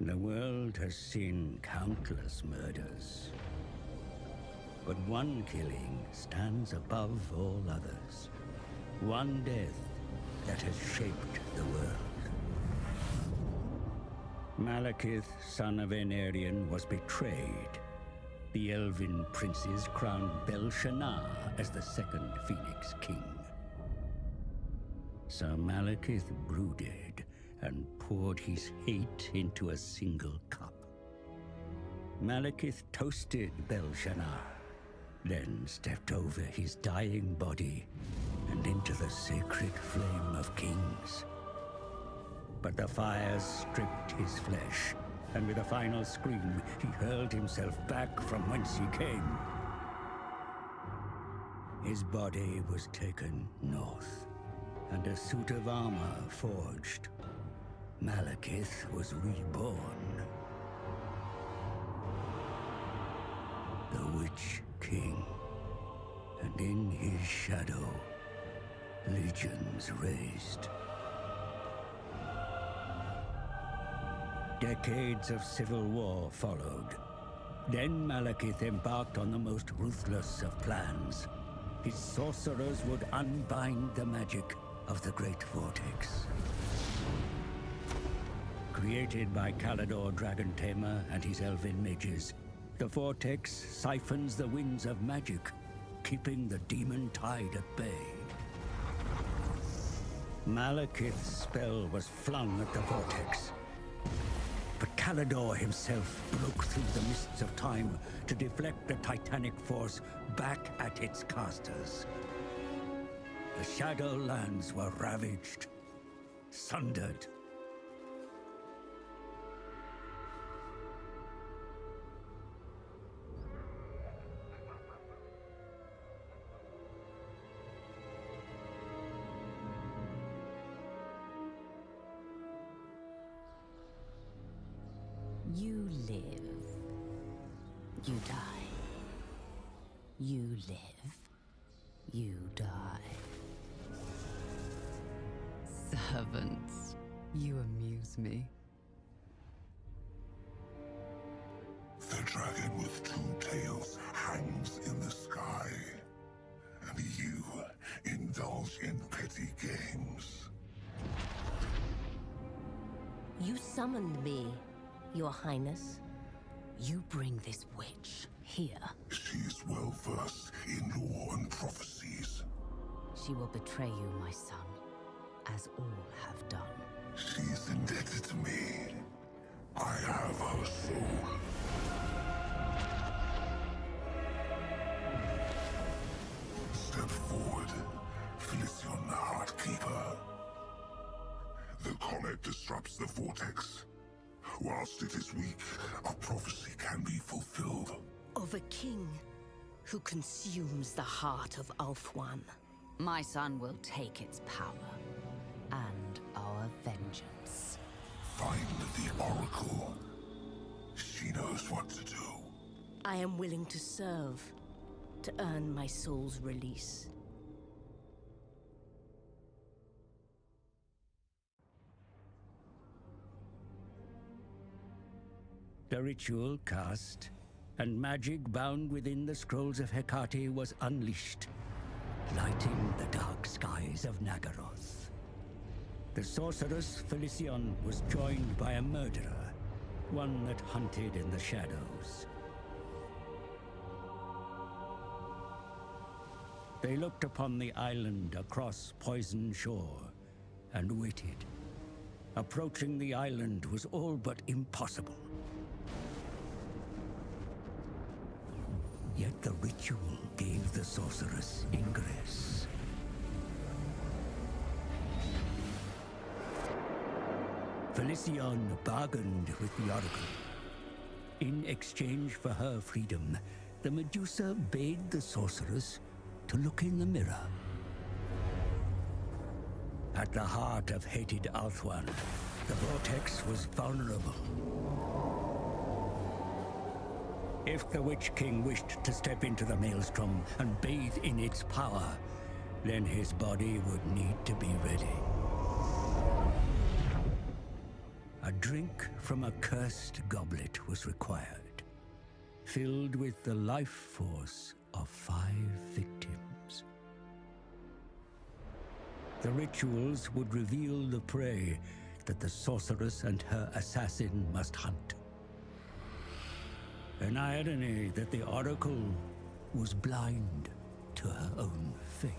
The world has seen countless murders, but one killing stands above all others. One death that has shaped the world. Malekith, son of Aenarion, was betrayed. The Elven princes crowned Bel-Shannar as the second Phoenix King. Sir Malekith brooded and poured his hate into a single cup. Malekith toasted Bel-Shannar, then stepped over his dying body and into the sacred flame of kings. But the fires stripped his flesh, and with a final scream, he hurled himself back from whence he came. His body was taken north, and a suit of armor forged. Malekith was reborn. The Witch King, and in his shadow, legions raised. Decades of civil war followed. Then Malekith embarked on the most ruthless of plans. His sorcerers would unbind the magic of the Great Vortex. Created by Kalador Dragon Tamer and his elven mages, the Vortex siphons the winds of magic, keeping the demon tide at bay. Malekith's spell was flung at the Vortex, but Kalador himself broke through the mists of time to deflect the titanic force back at its casters. The Shadowlands were ravaged, sundered. You live. You die. You live. You die. Servants, you amuse me. The dragon with two tails hangs in the sky, and you indulge in petty games. You summoned me, Your Highness. You bring this witch here. She is well versed in lore and prophecies. She will betray you, my son, as all have done. She is indebted to me. I have her soul. Step forward, Felicion Heartkeeper. The comet disrupts the vortex. Whilst it is weak, a prophecy can be fulfilled. Of a king who consumes the heart of Ulthuan. My son will take its power and our vengeance. Find the Oracle. She knows what to do. I am willing to serve, to earn my soul's release. The ritual cast, and magic bound within the scrolls of Hecate was unleashed, lighting the dark skies of Nagaroth. The sorceress Felicion was joined by a murderer, one that hunted in the shadows. They looked upon the island across Poison Shore and waited. Approaching the island was all but impossible. Yet the ritual gave the sorceress ingress. Felicion bargained with the Oracle. In exchange for her freedom, the Medusa bade the sorceress to look in the mirror. At the heart of hated Ulthuan, the Vortex was vulnerable. If the Witch King wished to step into the Maelstrom and bathe in its power, then his body would need to be ready. A drink from a cursed goblet was required, filled with the life force of 5 victims. The rituals would reveal the prey that the sorceress and her assassin must hunt. An irony that the Oracle was blind to her own fate.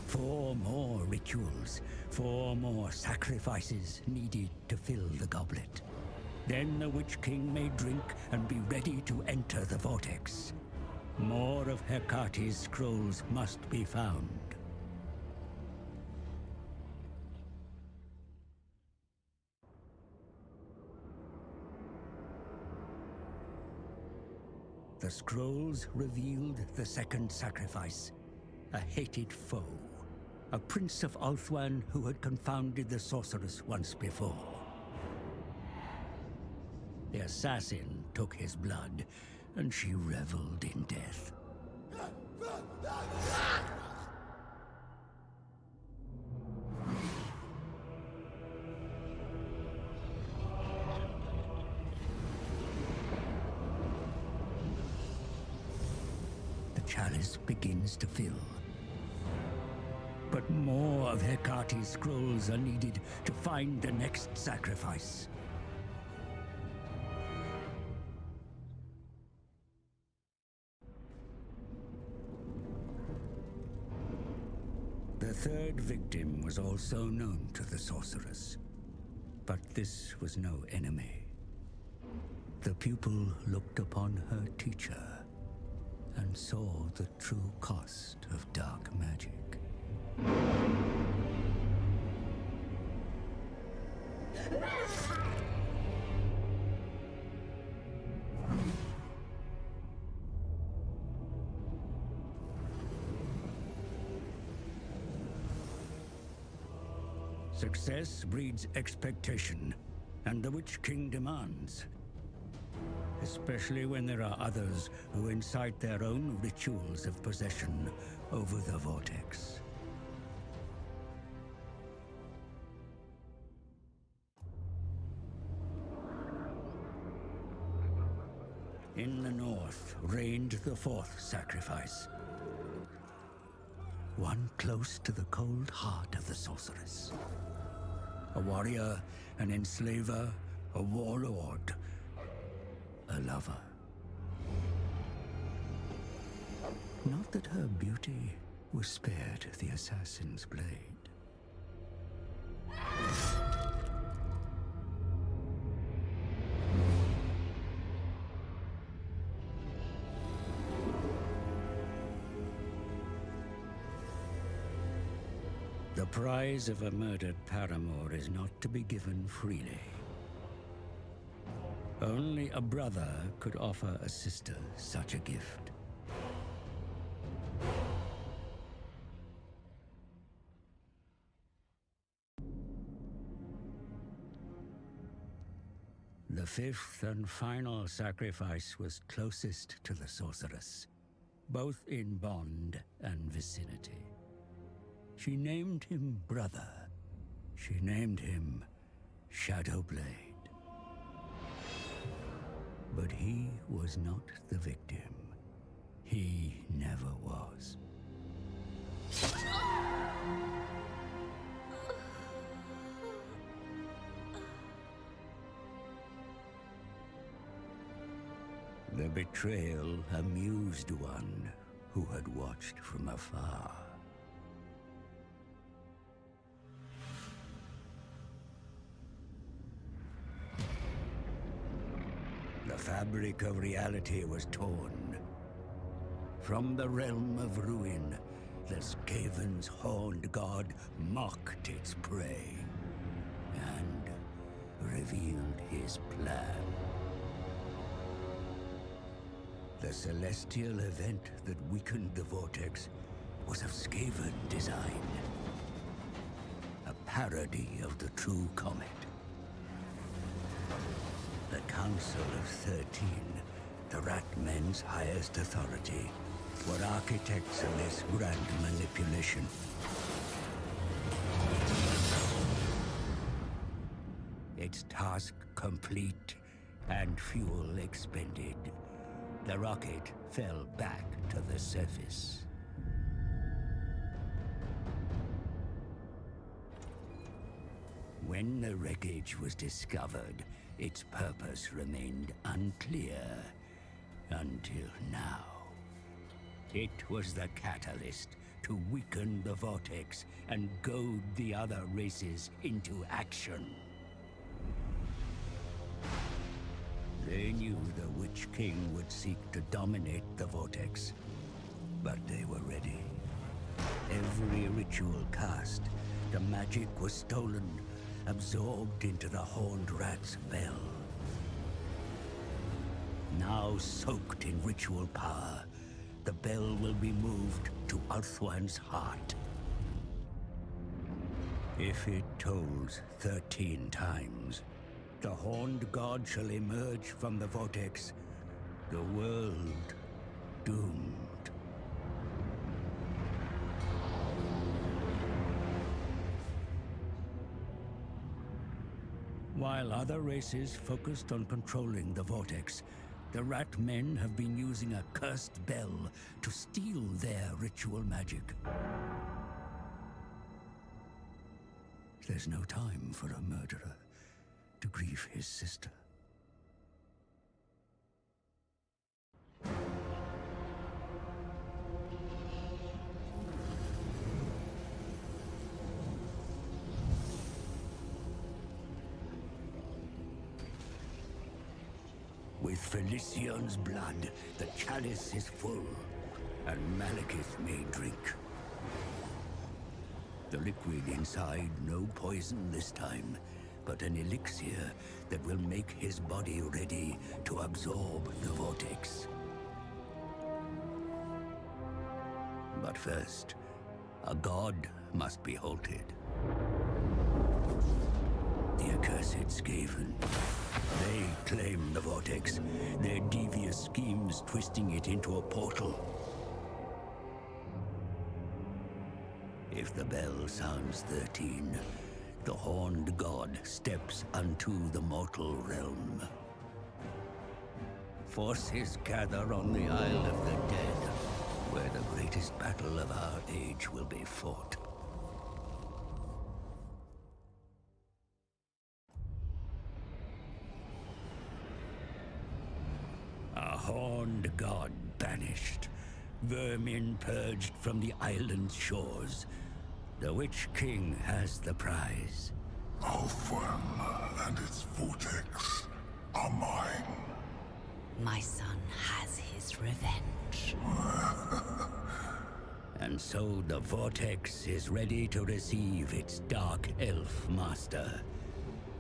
Four more rituals, 4 more sacrifices needed to fill the goblet. Then the Witch King may drink and be ready to enter the Vortex. More of Hecate's scrolls must be found. The scrolls revealed the second sacrifice, a hated foe. A prince of Ulthuan who had confounded the sorceress once before. The assassin took his blood, and she reveled in death. The chalice begins to fill. But more of Hecate's scrolls are needed to find the next sacrifice. The third victim was also known to the sorceress. But this was no enemy. The pupil looked upon her teacher and saw the true cost of dark magic. Success breeds expectation, and the Witch King demands. Especially when there are others who incite their own rituals of possession over the Vortex. In the north reigned the fourth sacrifice. One close to the cold heart of the sorceress. A warrior, an enslaver, a warlord, a lover. Not that her beauty was spared the assassin's blade. The prize of a murdered paramour is not to be given freely. Only a brother could offer a sister such a gift. The fifth and final sacrifice was closest to the sorceress, both in bond and vicinity. She named him brother. She named him Shadowblade. But he was not the victim. He never was. The betrayal amused one who had watched from afar. The fabric of reality was torn. From the realm of ruin, the Skaven's horned god mocked its prey and revealed his plan. The celestial event that weakened the Vortex was of Skaven design. A parody of the true comet. The Council of 13, the Rat Men's highest authority, were architects of this grand manipulation. Its task complete and fuel expended, the rocket fell back to the surface. When the wreckage was discovered, its purpose remained unclear until now. It was the catalyst to weaken the Vortex and goad the other races into action. They knew the Witch King would seek to dominate the Vortex, but they were ready. Every ritual cast, the magic was stolen, absorbed into the Horned Rat's bell. Now soaked in ritual power, the bell will be moved to Ulthuan's heart. If it tolls 13 times, the Horned God shall emerge from the Vortex, the world doomed. While other races focused on controlling the Vortex, the Rat Men have been using a cursed bell to steal their ritual magic. There's no time for a murderer to grieve his sister. With Felician's blood, the chalice is full, and Malekith may drink. The liquid inside, no poison this time, but an elixir that will make his body ready to absorb the Vortex. But first, a god must be halted. The accursed Skaven. They claim the Vortex, their devious schemes twisting it into a portal. If the bell sounds 13, the Horned God steps unto the mortal realm. Forces gather on the Isle of the Dead, where the greatest battle of our age will be fought. A Horned God banished, vermin purged from the island's shores. The Witch King has the prize. Ulthuan and its Vortex are mine. My son has his revenge. And so the Vortex is ready to receive its Dark Elf Master.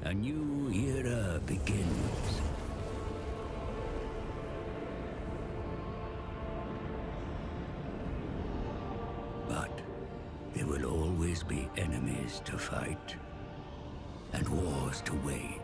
A new era begins. But there will always be enemies to fight, and wars to wage.